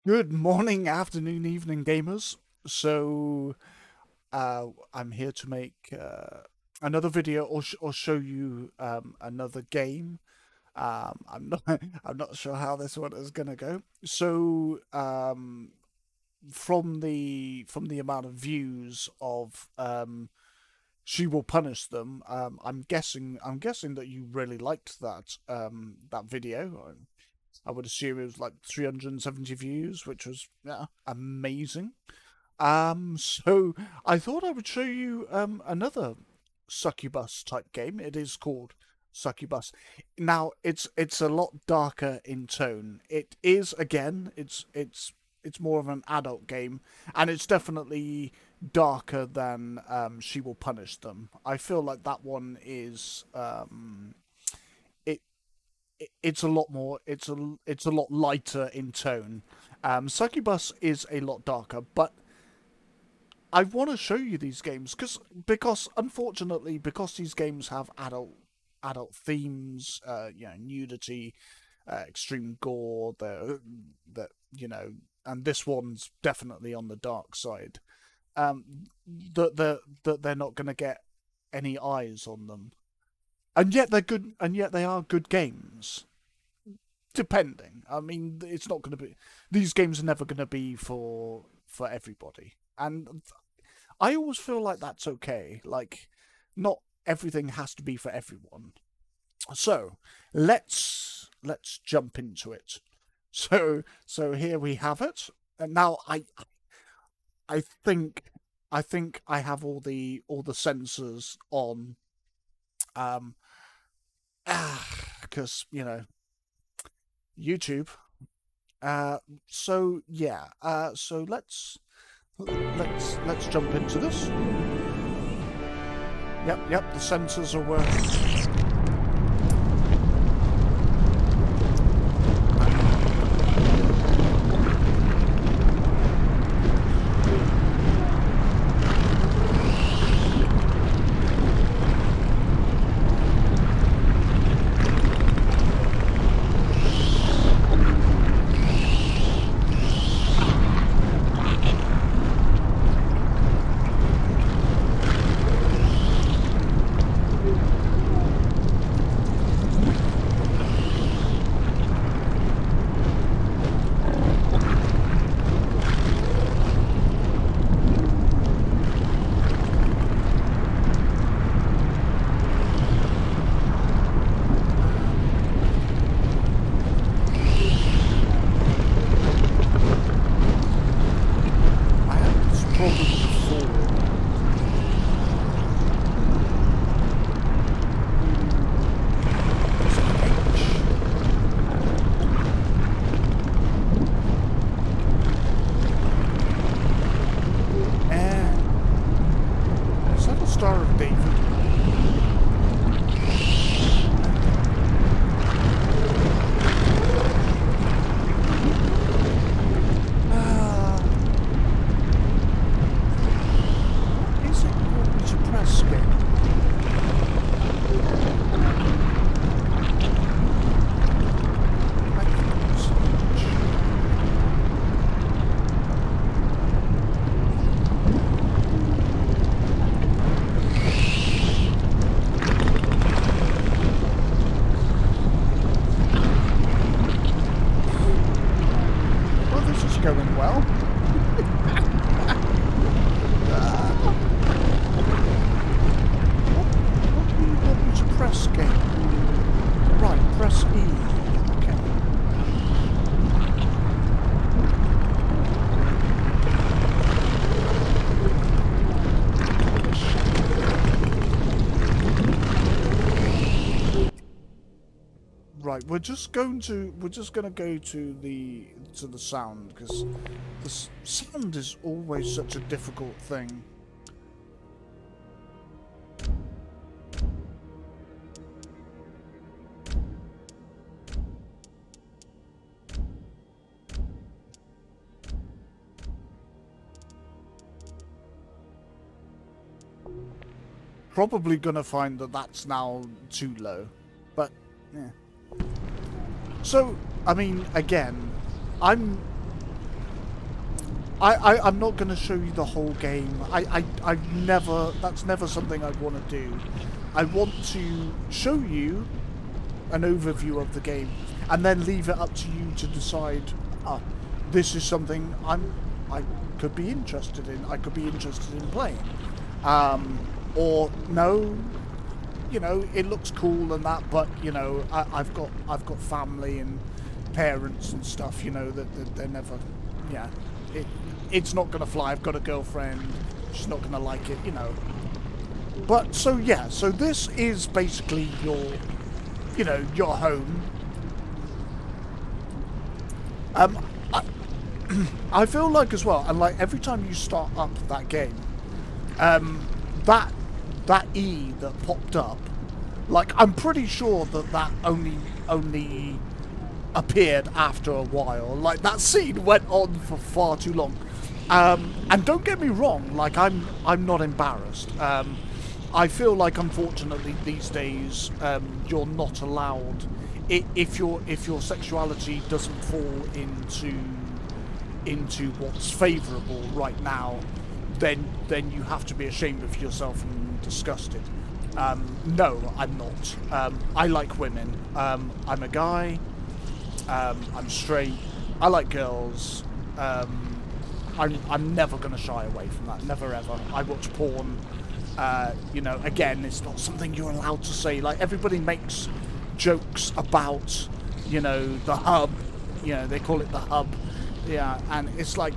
Good morning, afternoon, evening, gamers. So, I'm here to make another video or show you another game. I'm not I'm not sure how this one is gonna go. So, from the amount of views of She Will Punish Them, I'm guessing that you really liked that video. I would assume it was like 370 views, which was, yeah, amazing. So I thought I would show you another Succubus type game. It is called Succubus. Now it's a lot darker in tone. It is, again, it's more of an adult game, and it's definitely darker than She Will Punish Them. I feel like that one is it it's a lot more, it's a lot lighter in tone. Succubus is a lot darker, but I want to show you these games because unfortunately, because these games have adult themes, nudity, extreme gore, that and this one's definitely on the dark side. That they're not going to get any eyes on them, and yet they're good, and yet they are good games. Depending, I mean, it's not going to be. These games are never going to be for everybody, and I always feel like that's okay. Like, not everything has to be for everyone. So let's jump into it. So here we have it. And now I think I have all the sensors on. Um, because YouTube. So yeah. So let's jump into this. Yep, the sensors are working. I had this problem before. Is that a Star of David? Is it you want me to press game? I can't search. Well, this is going well. What do you want me to press game? Right, press E. Okay. Right, we're just gonna go to the sound, because the sound is always such a difficult thing. Probably gonna find that that's now too low, but yeah. So, I mean, again, I'm I'm not going to show you the whole game. I never, that's never something I'd want to do. I want to show you an overview of the game and then leave it up to you to decide, this is something I could be interested in. I could be interested in playing. Or no, you know, it looks cool and that, but you know, I've got family and parents and stuff, you know, that they're never, yeah, it's not gonna fly. I've got a girlfriend, she's not gonna like it, you know. But so yeah, so this is basically your, you know, your home. I feel like as well, and like every time you start up that game, that E that popped up, like I'm pretty sure that only appeared after a while. Like that scene went on for far too long. And don't get me wrong, like I'm not embarrassed. I feel like unfortunately these days you're not allowed, if your sexuality doesn't fall into what's favourable right now, then you have to be ashamed of yourself and disgusted. No, I'm not. I like women. I'm a guy. I'm straight. I like girls. I'm never going to shy away from that. Never ever. I watch porn. You know, again, it's not something you're allowed to say. Like, everybody makes jokes about, you know, the hub. You know, they call it the hub. Yeah, and it's like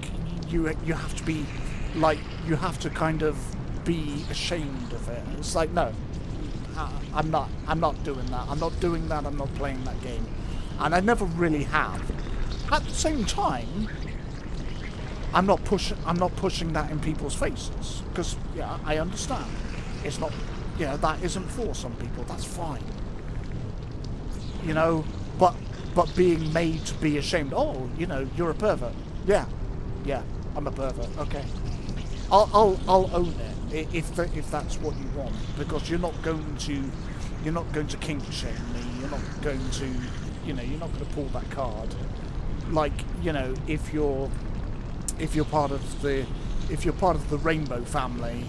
you have to be, like, you have to kind of be ashamed of it. It's like, no, I'm not doing that. I'm not doing that. I'm not playing that game. And I never really have. At the same time, I'm not pushing that in people's faces, because yeah, I understand. It's not, you know, that isn't for some people. That's fine. You know, but being made to be ashamed. Oh, you know, you're a pervert. Yeah, I'm a pervert. Okay, I'll own it if that's what you want, because you're not going to kink shame me. You're not going to, you know, you're not going to pull that card. Like, you know, if you're part of the rainbow family,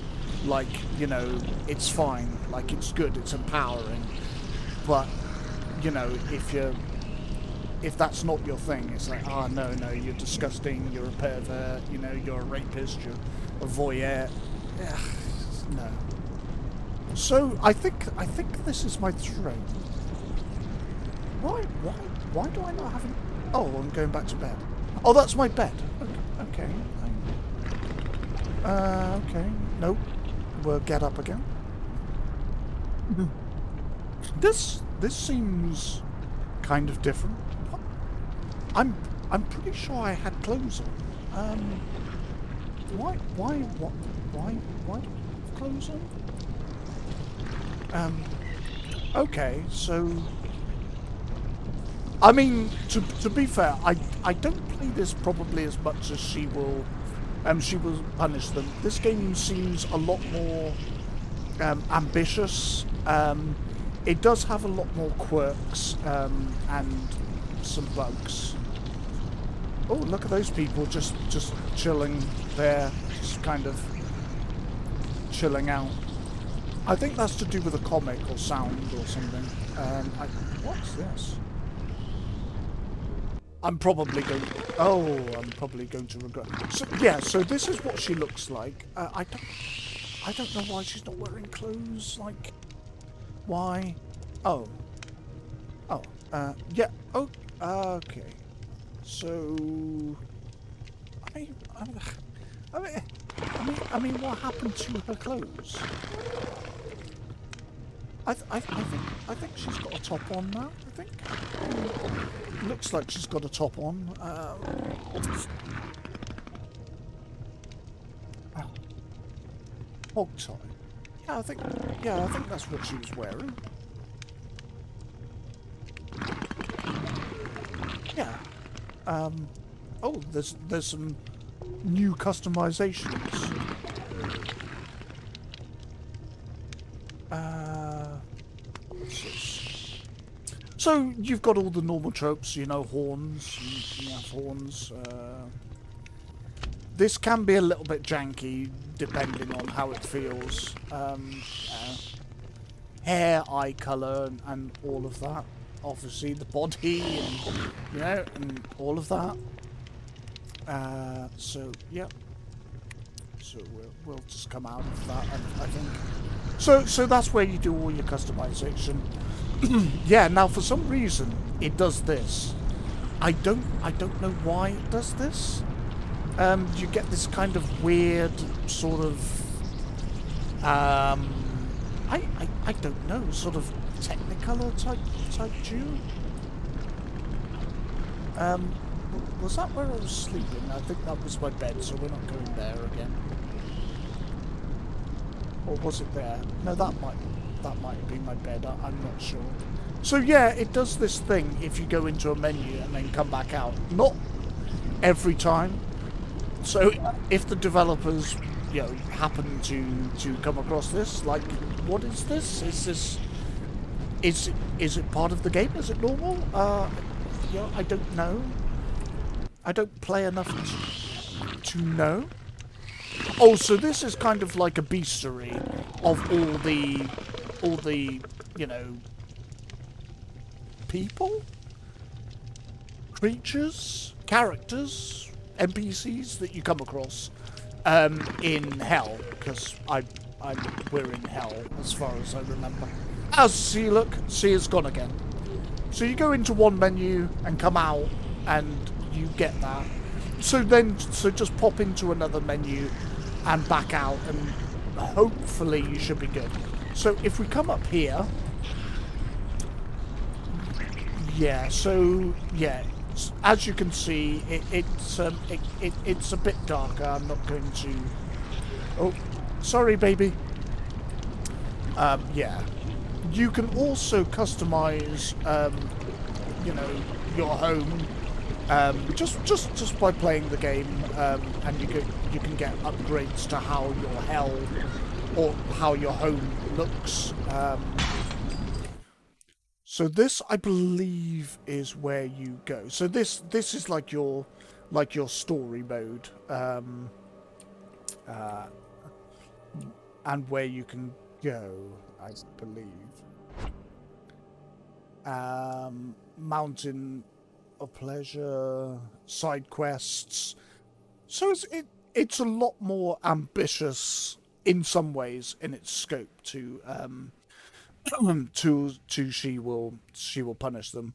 like, you know, it's fine. Like, it's good. It's empowering. But, you know, if that's not your thing, it's like, oh no, you're disgusting. You're a pervert. You know, you're a rapist. You're a voyeur. Yeah, no. So I think this is my throne. Why do I not have an... Oh, I'm going back to bed. Oh, that's my bed. Okay. Okay. Nope. We'll get up again. This seems kind of different. I'm pretty sure I had clothes on. Why do I have clothes on? Okay, so I mean, to be fair, I don't play this probably as much as she will punish them. This game seems a lot more ambitious. It does have a lot more quirks and some bugs. Oh, look at those people just chilling there, just kind of chilling out. I think that's to do with a comic or sound or something. What's this? I'm probably going to regret. So, yeah, so this is what she looks like. I don't know why she's not wearing clothes. Like, why? Yeah. Oh, okay. So, I mean, what happened to her clothes? I think she's got a top on now. I think looks like she's got a top on. Hog tie. Yeah, I think that's what she was wearing. Yeah. Oh, there's some new customizations. So you've got all the normal tropes, you know, horns. You have horns. This can be a little bit janky depending on how it feels. Hair, eye colour, and all of that. Obviously, the body, and you know, and all of that. So yeah. So we'll just come out of that, I think. So that's where you do all your customization. Yeah. Now, for some reason, it does this. I don't know why it does this. You get this kind of weird sort of I don't know, sort of Technicolor type tune. Was that where I was sleeping? I think that was my bed, so we're not going there again. Or was it there? No, that might be my bed. I'm not sure. So yeah, it does this thing if you go into a menu and then come back out. Not every time. So if the developers, you know, happen to come across this, like, what is this? Is it part of the game? Is it normal? You know, I don't know. I don't play enough to know. Oh, so this is kind of like a bestiary of all the, you know, people, creatures, characters, NPCs that you come across in hell, because we're in hell as far as I remember. See, look, see, it's gone again. So you go into one menu and come out, and you get that. So just pop into another menu and back out, and hopefully you should be good. So if we come up here, yeah. So yeah, as you can see, it's a bit darker. I'm not going to. Oh, sorry, baby. Yeah. You can also customize, you know, your home, just by playing the game, and you can get upgrades to how your hell or how your home looks. So this, I believe, is where you go. So this is like your story mode, and where you can go, I believe. Mountain of Pleasure, side quests. So it's a lot more ambitious in some ways in its scope to she will punish them.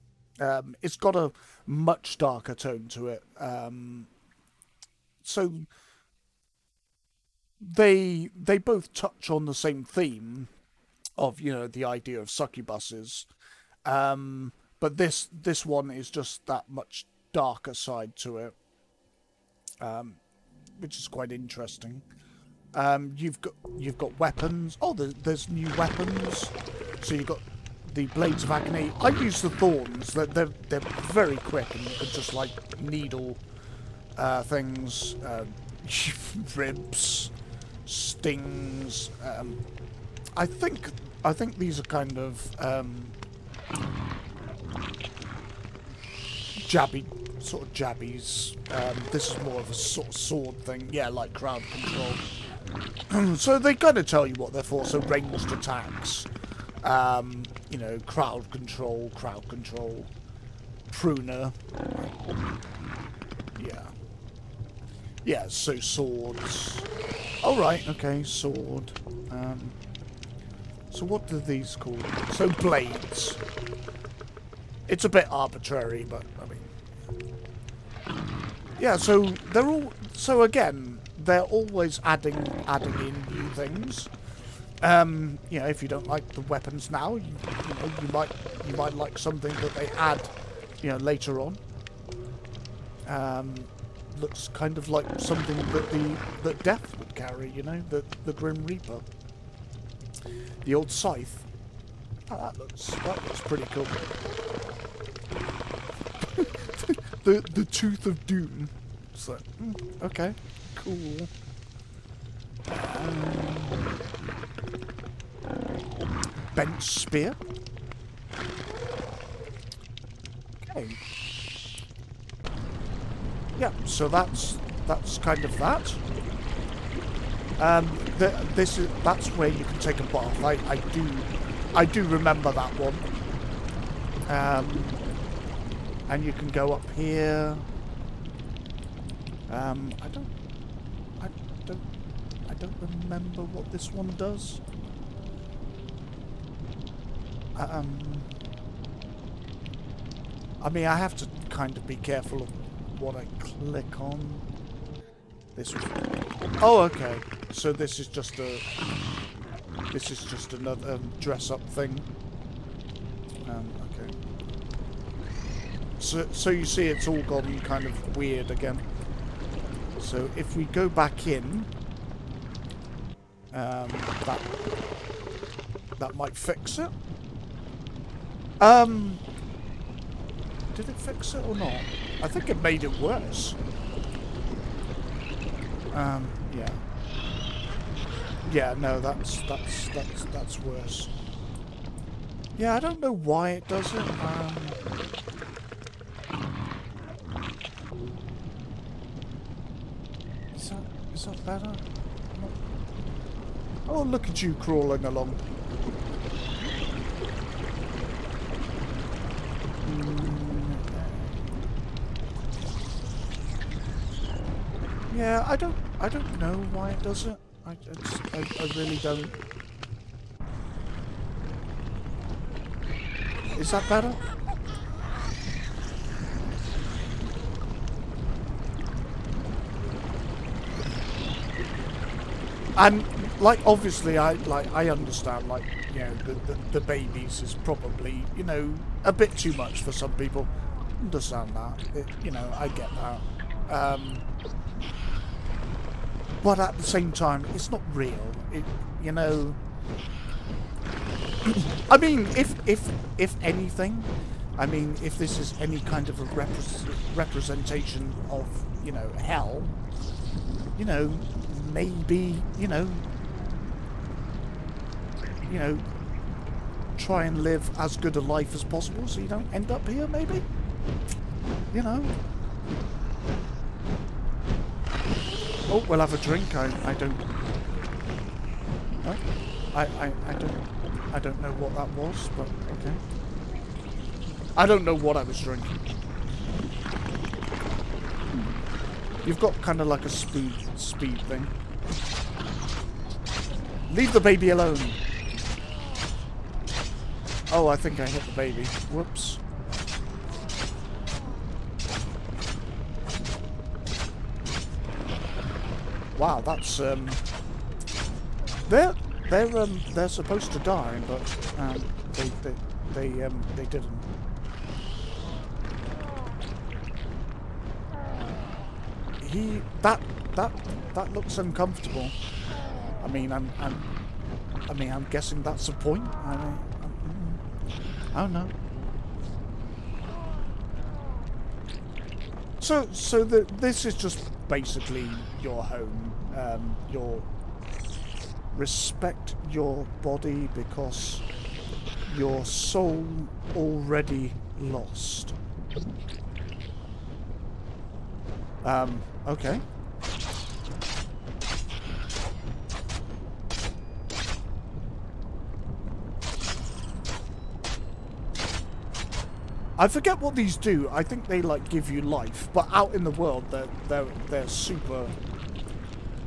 It's got a much darker tone to it. So they both touch on the same theme of, you know, the idea of succubuses. But this one is just that much darker side to it, which is quite interesting. You've got weapons. Oh, there's new weapons. So you've got the Blades of Agony. I use the Thorns. They're very quick, and you can just like needle things, ribs, stings. I think these are kind of sort of jabbies. This is more of a sort of sword thing. Yeah, like crowd control. So they kind of tell you what they're for. So ranged attacks, you know, crowd control, pruner. Yeah. So swords. All right. Okay. Sword. So what are these called? So blades. It's a bit arbitrary, but I mean, yeah. So they're all. So again, they're always adding in new things. You know, if you don't like the weapons now, you might like something that they add, you know, later on. Looks kind of like something that Death would carry. You know, the Grim Reaper, the old scythe. Oh, that looks pretty cool. the Tooth of Doom. So, okay, cool. Bench spear. Okay. Yeah, so that's that's kind of that. That's where you can take a bath. I do remember that one. And you can go up here. I don't remember what this one does. I mean, I have to kind of be careful of what I click on. This was... Oh, okay. So this is just another dress-up thing. Okay. So you see, it's all gone kind of weird again. So if we go back in, that might fix it. Did it fix it or not? I think it made it worse. Yeah. Yeah, no, that's worse. Yeah, I don't know why it does it. Is that better? Oh, look at you crawling along. Yeah, I don't know why it does it. I really don't. Is that better? And like, obviously, I understand. Like, you know, the babies is probably, you know, a bit too much for some people. Understand that. You know, I get that. But at the same time, it's not real. You know. I mean, if anything, I mean, if this is any kind of a representation of, you know, hell, you know, maybe, you know, try and live as good a life as possible so you don't end up here, maybe, you know. Oh, we'll have a drink. I don't. No? I don't know what that was, but okay. I don't know what I was drinking. You've got kind of like a speed thing. Leave the baby alone. Oh, I think I hit the baby. Whoops. Wow, that's they're supposed to die, but they didn't. That looks uncomfortable. I mean, I'm guessing that's the point. I mean, I don't know. So this is just basically your home. Your respect your body because your soul already lost. Okay. I forget what these do. I think they like give you life, but out in the world they're super.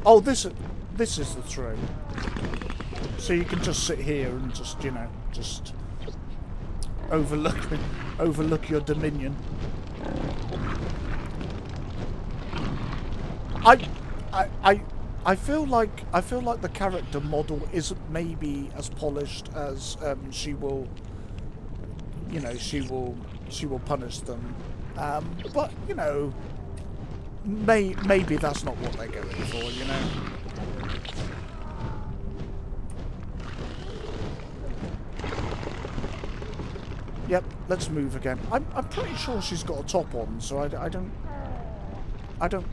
Oh, this is the throne. So you can just sit here and just, you know, just overlook your dominion. I feel like the character model isn't maybe as polished as she will, you know, she will punish them, but you know, maybe that's not what they're going for, you know. Yep, let's move again. I'm pretty sure she's got a top on, so I don't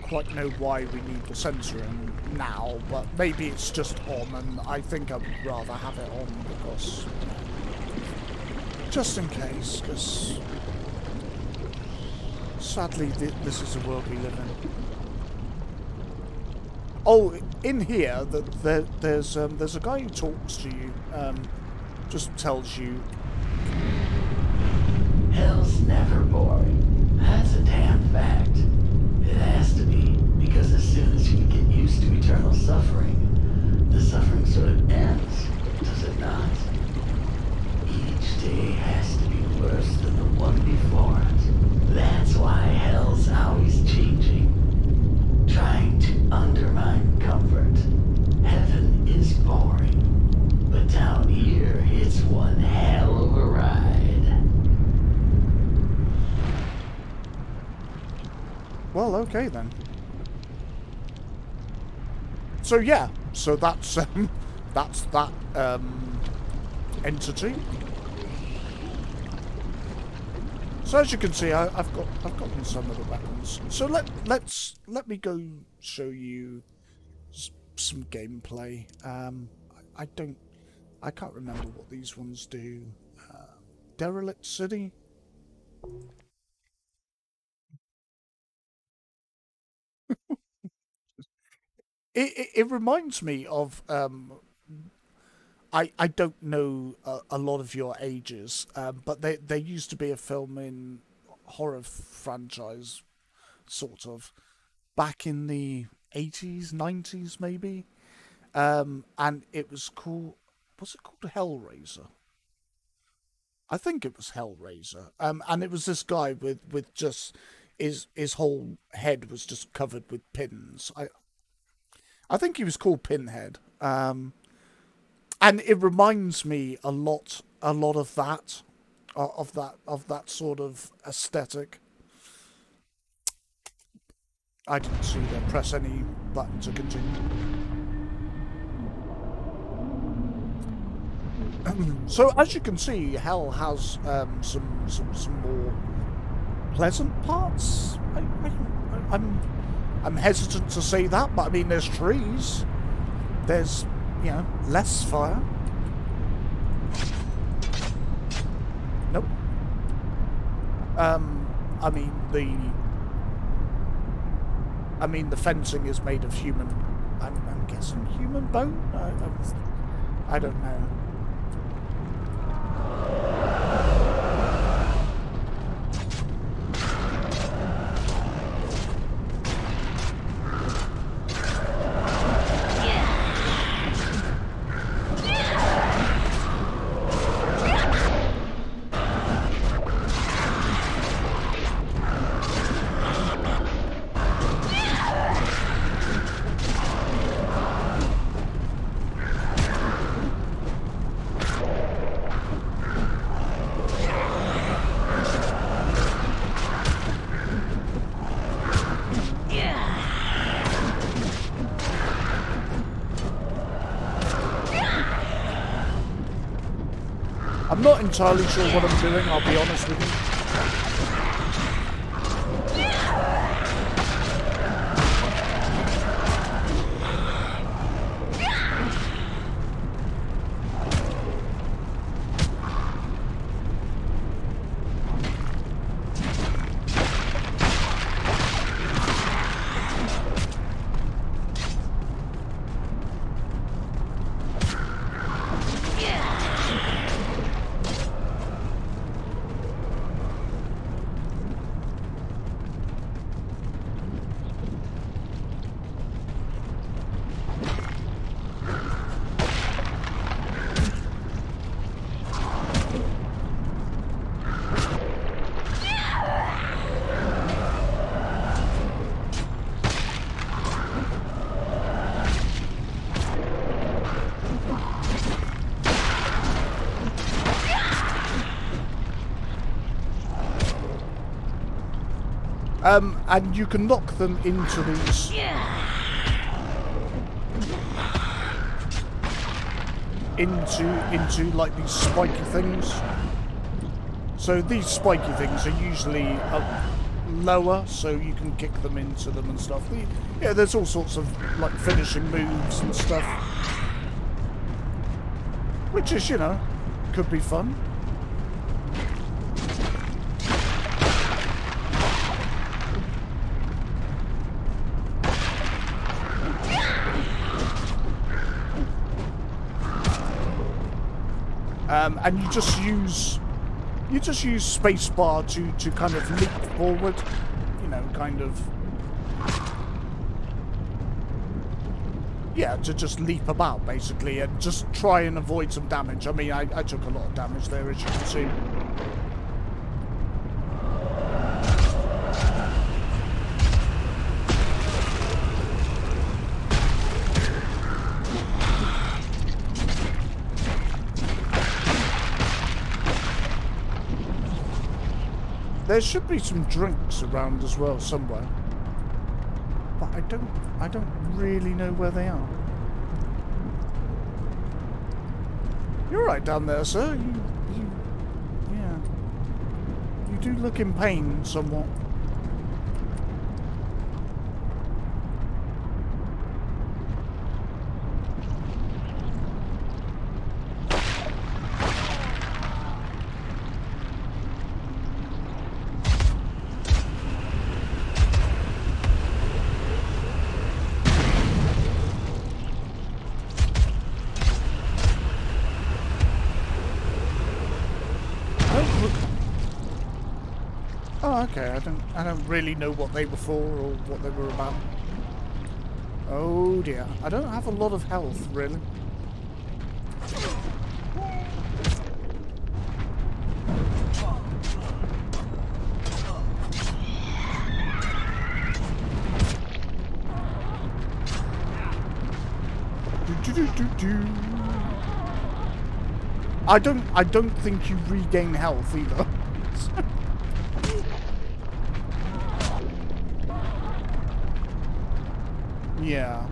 quite know why we need the censoring now, but maybe it's just on, and I think I'd rather have it on because, just in case, because sadly this is the world we live in. Oh, in here, there's a guy who talks to you. Just tells you. Hell's never boring. That's a damn fact. It has to be, because as soon as you get used to eternal suffering, the suffering sort of ends, does it not? Each day has to be worse than the one before it. That's why hell's always changing, trying to undermine comfort. Heaven is boring, but down here, it's one hell of a ride. Well, okay then. So yeah, so that's that entity. So as you can see, I've gotten some of the weapons. So let me go show you some gameplay. I can't remember what these ones do. Derelict City. It reminds me of I don't know a lot of your ages, but there used to be a film in horror franchise, sort of, back in the 80s, 90s maybe, and it was called Hellraiser? I think it was Hellraiser, and it was this guy with just his whole head was just covered with pins. I think he was called Pinhead. And it reminds me a lot of that, of that sort of aesthetic. I didn't see them press any button to continue. So as you can see, Hell has some more pleasant parts. I'm hesitant to say that, but I mean, there's trees. There's, you know, less fire. Nope. I mean the fencing is made of human. I'm guessing human bone. I don't know. I'm not entirely sure what I'm doing, I'll be honest with you. And you can knock them into these. Into like these spiky things. So these spiky things are usually lower, so you can kick them into them and stuff. Yeah, there's all sorts of like finishing moves and stuff, which is, you know, could be fun. and you just use spacebar to kind of leap forward, you know, kind of, yeah, to just leap about basically and just try and avoid some damage. I mean, I took a lot of damage there, as you can see. There should be some drinks around as well somewhere, but I don't really know where they are. You're right down there, sir. Yeah, you do look in pain somewhat. Oh, okay. I don't really know what they were for or what they were about. Oh dear. I don't have a lot of health, really. I don't think you regain health either. Yeah.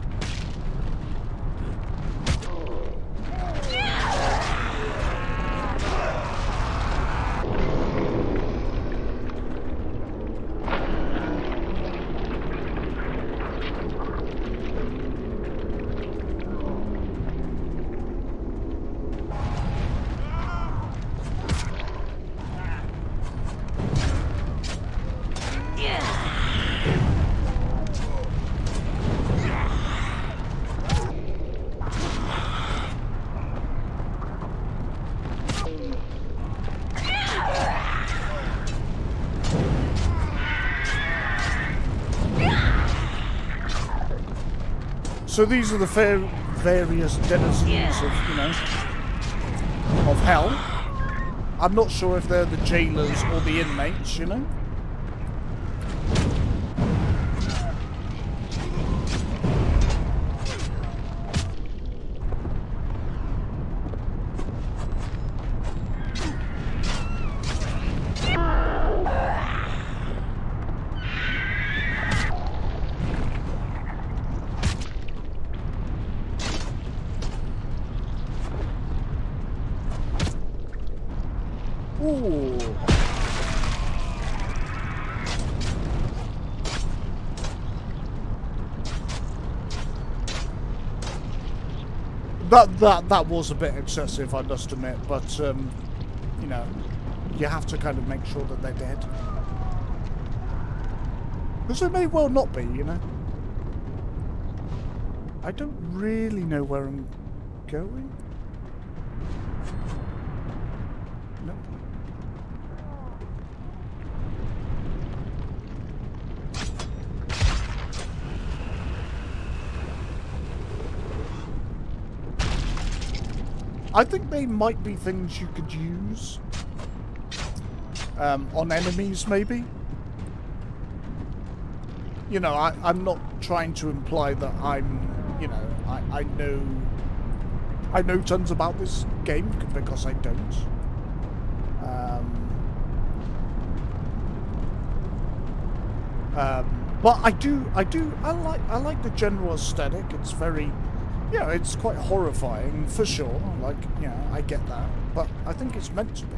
So these are the various denizens of, you know, of hell. I'm not sure if they're the jailers or the inmates, you know. Ooh. That was a bit excessive, I must admit, but you know, you have to kind of make sure that they're dead. Because they may well not be, you know. I don't really know where I'm going. No. I think they might be things you could use on enemies, maybe. You know, I'm not trying to imply that I'm, you know, I know tons about this game because I don't. But I like the general aesthetic. It's very, yeah, it's quite horrifying for sure. Like, you know, I get that, but I think it's meant to be.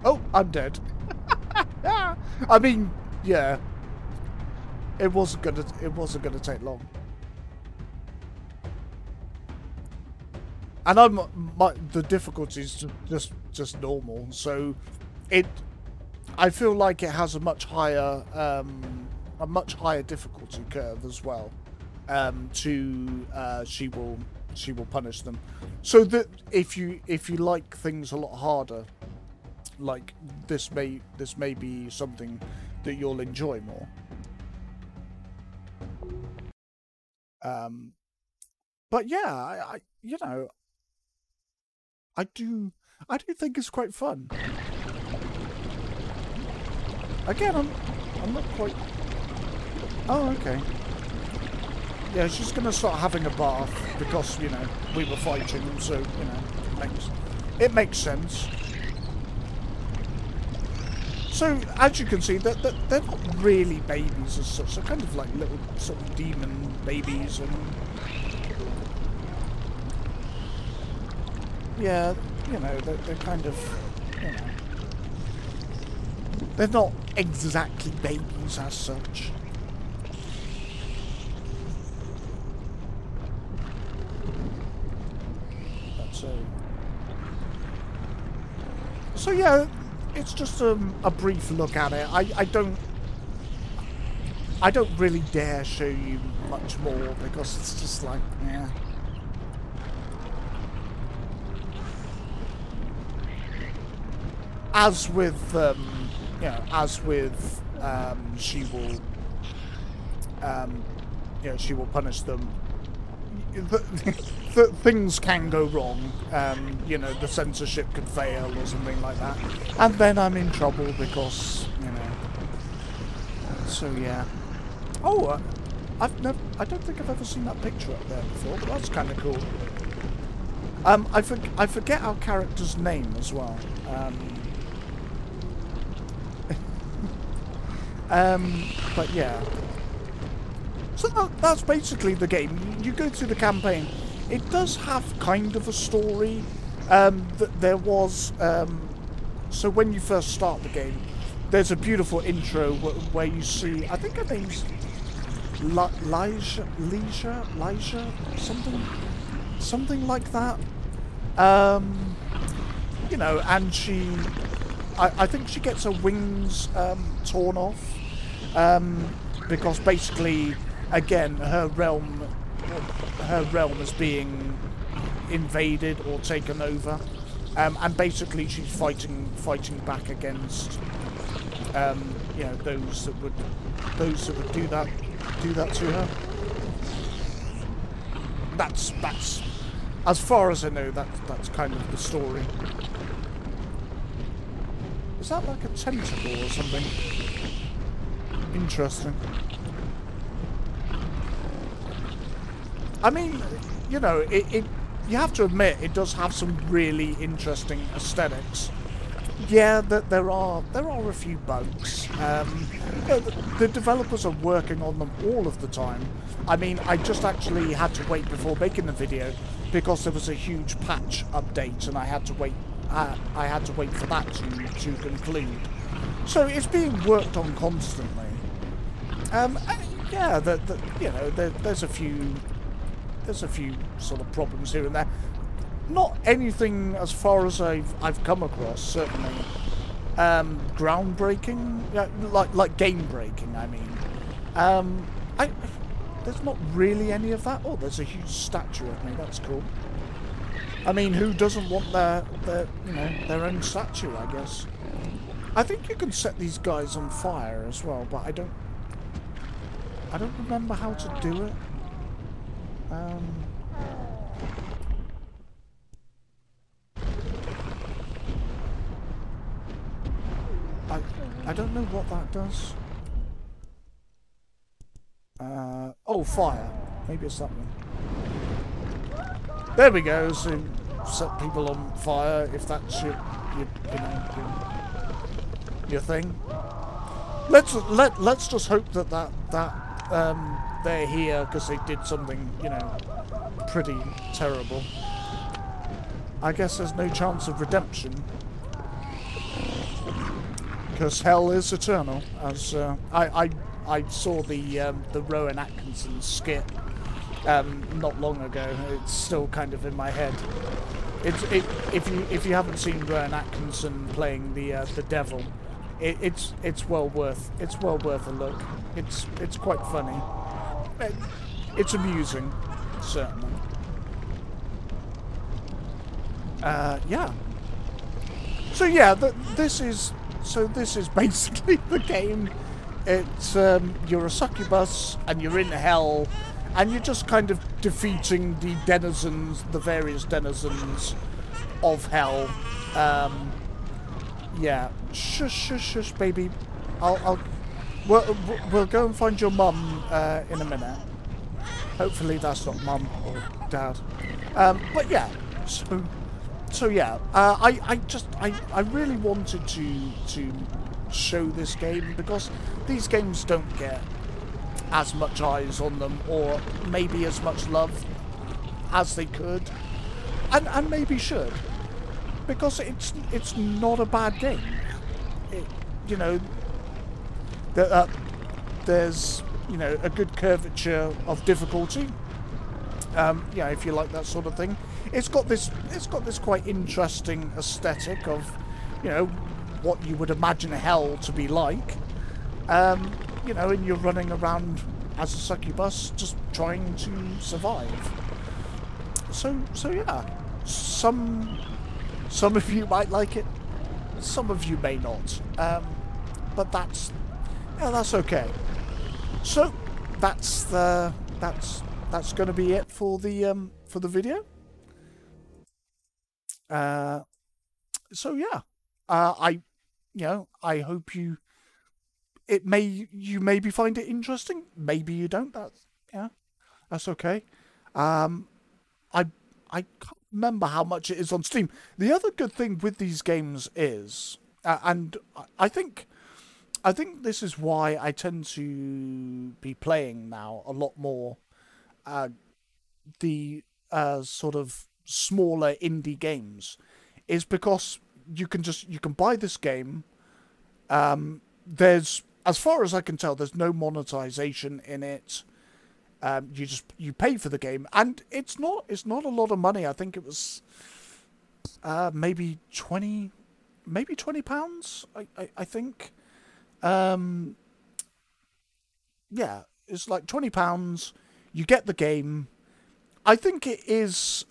Oh, I'm dead. I mean, yeah. It wasn't gonna take long. And the difficulty is just normal, so I feel like it has a much higher difficulty curve as well. She will punish them, so that if you like things a lot harder, like this may be something that you'll enjoy more. But yeah, I you know, I do think it's quite fun. Again, I'm not quite. Oh, okay. Yeah, she's gonna start having a bath because, you know, we were fighting, so, you know, it makes sense. So, as you can see, they're not really babies as such. They're kind of like little sort of demon babies, and yeah, you know, they're kind of, you know, they're not exactly babies as such. So yeah, it's just a brief look at it. I don't really dare show you much more because it's just like, yeah. As with you know, she will you know, she will punish them. Things can go wrong. You know, the censorship could fail or something like that, and then I'm in trouble because, you know. So yeah. Oh, I don't think I've ever seen that picture up there before, but that's kind of cool. I forget our character's name as well. But yeah. So that's basically the game. You go through the campaign. It does have kind of a story. There was... so when you first start the game, there's a beautiful intro where you see... I think her name's... Leisure? Something like that. You know, and she... I think she gets her wings torn off. Because basically... Again, her realm is being invaded or taken over, and basically she's fighting back against, you know, those that would do that to her. That's as far as I know. That's kind of the story. Is that like a tentacle or something? Interesting. I mean, you know, you have to admit it does have some really interesting aesthetics. Yeah, there are a few bugs. You know, the developers are working on them all of the time. I mean, I just actually had to wait before making the video because there was a huge patch update, and I had to wait. I had to wait for that to conclude. So it's being worked on constantly. Yeah, you know, there's a few sort of problems here and there. Not anything as far as I've come across, certainly. Groundbreaking, yeah, like game breaking. I mean, there's not really any of that. Oh, there's a huge statue of me. That's cool. I mean, who doesn't want their you know, their own statue? I guess. I think you can set these guys on fire as well, but I don't remember how to do it. I don't know what that does. Oh, fire. Maybe it's that one. There we go. So set people on fire if that's your thing. Let's just hope that they're here because they did something, you know, pretty terrible. I guess there's no chance of redemption because hell is eternal. As I saw the Rowan Atkinson skit not long ago. It's still kind of in my head. If you haven't seen Rowan Atkinson playing the devil, it's well worth a look. It's quite funny. It's amusing, certainly. Yeah. So yeah, this is basically the game. It's you're a succubus and you're in hell, and you're just kind of defeating the various denizens of hell. Yeah. Shush, shush, shush, baby. We'll go and find your mum in a minute. Hopefully that's not mum or dad. But yeah. So yeah, I really wanted to show this game because these games don't get as much eyes on them, or maybe as much love as they could, and maybe should, because it's not a bad game. You know, there's a good curvature of difficulty. Yeah, if you like that sort of thing. It's got this quite interesting aesthetic of, what you would imagine hell to be like. And you're running around as a succubus, just trying to survive. So yeah, some of you might like it, some of you may not. But that's okay. So that's going to be it for the video. So yeah, I hope you maybe find it interesting. Maybe you don't. That's okay. I can't remember how much it is on Steam. The other good thing with these games is, and I think this is why I tend to be playing now a lot more the sort of smaller indie games, is because you can buy this game. There's, as far as I can tell, there's no monetization in it. You pay for the game, and it's not a lot of money. I think it was maybe £20. I think. Yeah, it's like £20. You get the game. I think it is.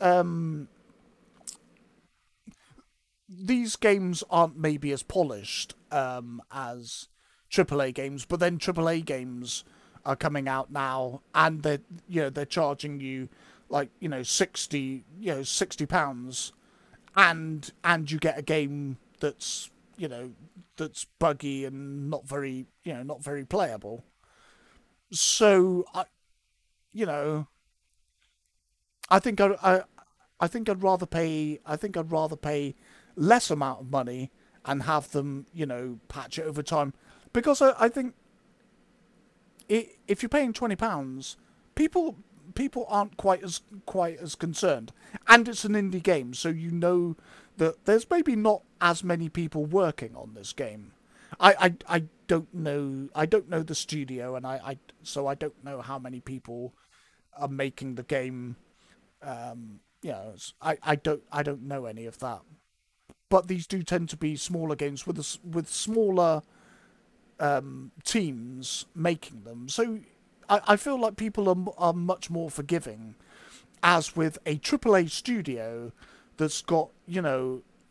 These games aren't maybe as polished as AAA games, but then AAA games are coming out now, and they're charging you like £60, and you get a game that's that's buggy and not very playable. So I think I'd rather pay less amount of money and have them patch it over time, because I think if you're paying £20, people aren't quite as concerned, and it's an indie game, so that there's maybe not as many people working on this game. I don't know the studio, and so I don't know how many people are making the game. I don't know any of that, but these do tend to be smaller games with smaller teams making them. So I feel like people are much more forgiving, as with a AAA studio that's got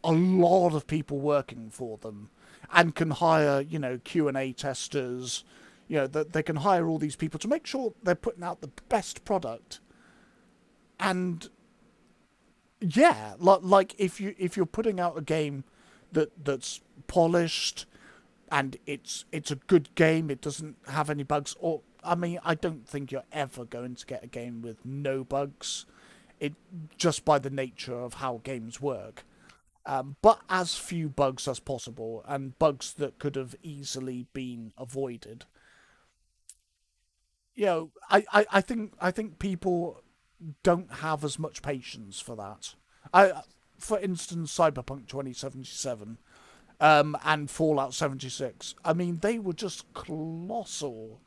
a lot of people working for them, and can hire Q&A testers. That they can hire all these people to make sure they're putting out the best product. And yeah, like if you're putting out a game that's polished, and it's a good game, it doesn't have any bugs, or I don't think you're ever going to get a game with no bugs. It just by the nature of how games work. But as few bugs as possible, and bugs that could have easily been avoided. I think people don't have as much patience for that. For instance, Cyberpunk 2077. and Fallout 76. I mean, they were just colossal,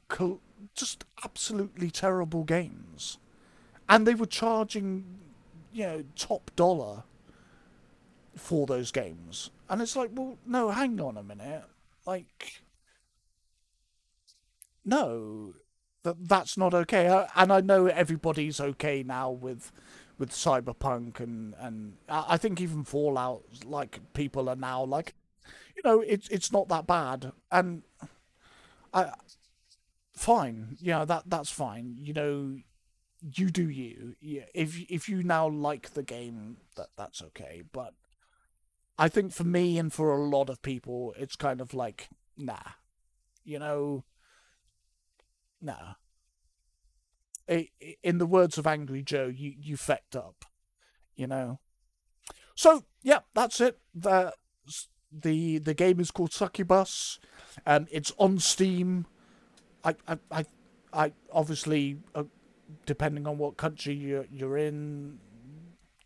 col- just absolutely terrible games, and they were charging, top dollar for those games. And it's like, well, no, hang on a minute, like, no, that's not okay. And I know everybody's okay now with Cyberpunk, and I think even Fallout, like, people are now like, it's not that bad, and I fine, that's fine. You do you. Yeah, if you now like the game, that's okay. But I think for me and for a lot of people, it's kind of like, nah, you know, nah. In the words of Angry Joe, you fecked up, you know. So yeah, that's it. The game is called Succubus. It's on Steam. I obviously, depending on what country you're in,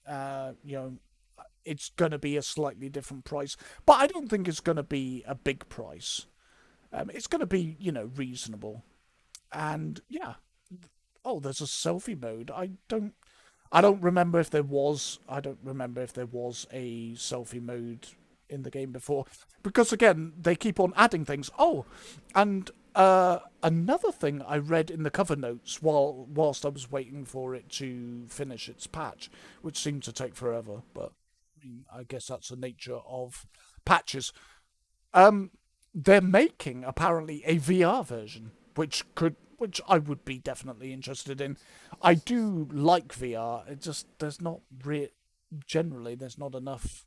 you know, it's gonna be a slightly different price, but I don't think it's gonna be a big price. It's gonna be, reasonable, and yeah. Oh, there's a selfie mode. I don't remember if there was. I don't remember if there was a selfie mode in the game before, because again they keep on adding things. Oh, and another thing I read in the cover notes whilst I was waiting for it to finish its patch, which seemed to take forever, but I guess that's the nature of patches. Um, they're making apparently a VR version, which I would be definitely interested in. I do like VR. It just generally there's not enough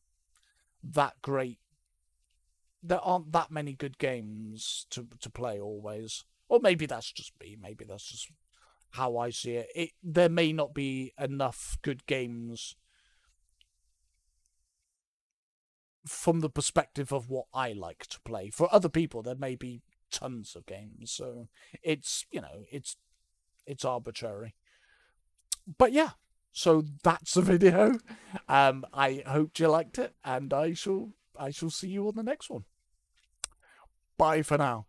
that great. There aren't that many good games to play always. Or maybe that's just me. Maybe that's just how I see it. There may not be enough good games from the perspective of what I like to play. For other people, there may be tons of games. So it's arbitrary. But yeah, so that's the video. I hope you liked it, and I shall see you on the next one. Bye for now.